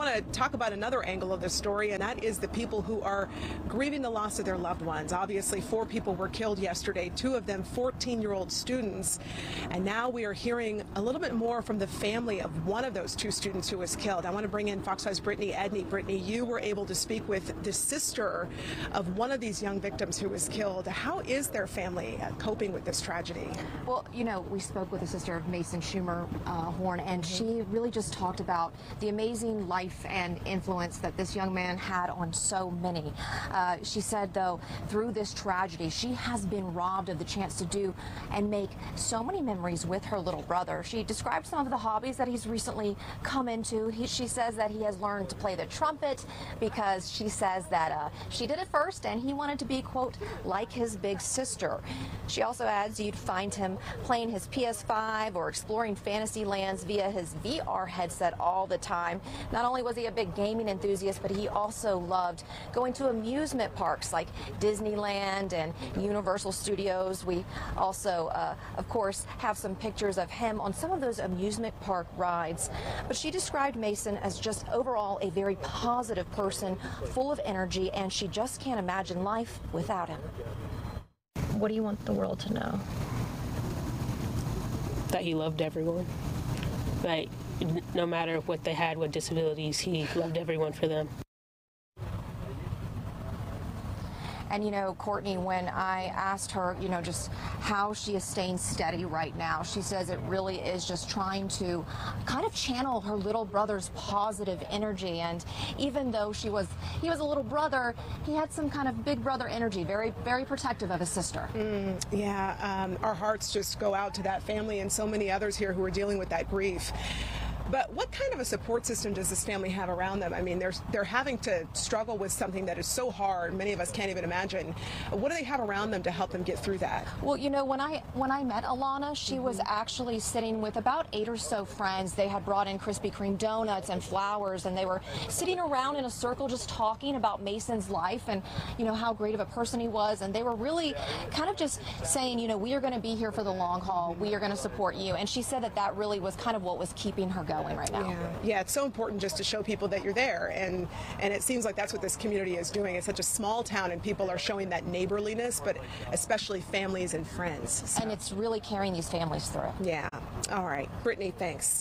I want to talk about another angle of this story, and that is the people who are grieving the loss of their loved ones. Obviously, 4 people were killed yesterday, 2 of them 14-year-old students, and now we are hearing a little bit more from the family of one of those 2 students who was killed. I want to bring in Fox 5's Brittany Edney. Brittany, you were able to speak with the sister of one of these young victims who was killed. How is their family coping with this tragedy? Well, you know, we spoke with the sister of Mason Schermerhorn, and she really just talked about the amazing life and influence that this young man had on so many. She said, though, through this tragedy, she has been robbed of the chance to do and make so many memories with her little brother. She described some of the hobbies that he's recently come into. She says that he has learned to play the trumpet because she says that she did it first and he wanted to be, quote, like his big sister. She also adds you'd find him playing his PS5 or exploring fantasy lands via his VR headset all the time. Not only was he a big gaming enthusiast, but he also loved going to amusement parks like Disneyland and Universal Studios. We also, of course, have some pictures of him on some of those amusement park rides. But she described Mason as just overall a very positive person, full of energy, and she just can't imagine life without him. What do you want the world to know? That he loved everyone. Like, no matter what they had with disabilities, he loved everyone for them. And, you know, Courtney, when I asked her, you know, just how she is staying steady right now, she says it really is just trying to kind of channel her little brother's positive energy. And even though he was a little brother, he had some kind of big brother energy, very, very protective of his sister. Our hearts just go out to that family and so many others here who are dealing with that grief. But what kind of a support system does this family have around them? I mean, they're having to struggle with something that is so hard, many of us can't even imagine. What do they have around them to help them get through that? Well, you know, when I met Alanna, she was actually sitting with about 8 or so friends. They had brought in Krispy Kreme donuts and flowers, and they were sitting around in a circle just talking about Mason's life and, you know, how great of a person he was. And they were really kind of just saying, you know, we are going to be here for the long haul. We are going to support you. And she said that that really was kind of what was keeping her going right now. Yeah, it's so important just to show people that you're there, and it seems like that's what this community is doing. It's such a small town, and people are showing that neighborliness, but especially families and friends. So. And it's really carrying these families through. Yeah. All right. Brittany, thanks.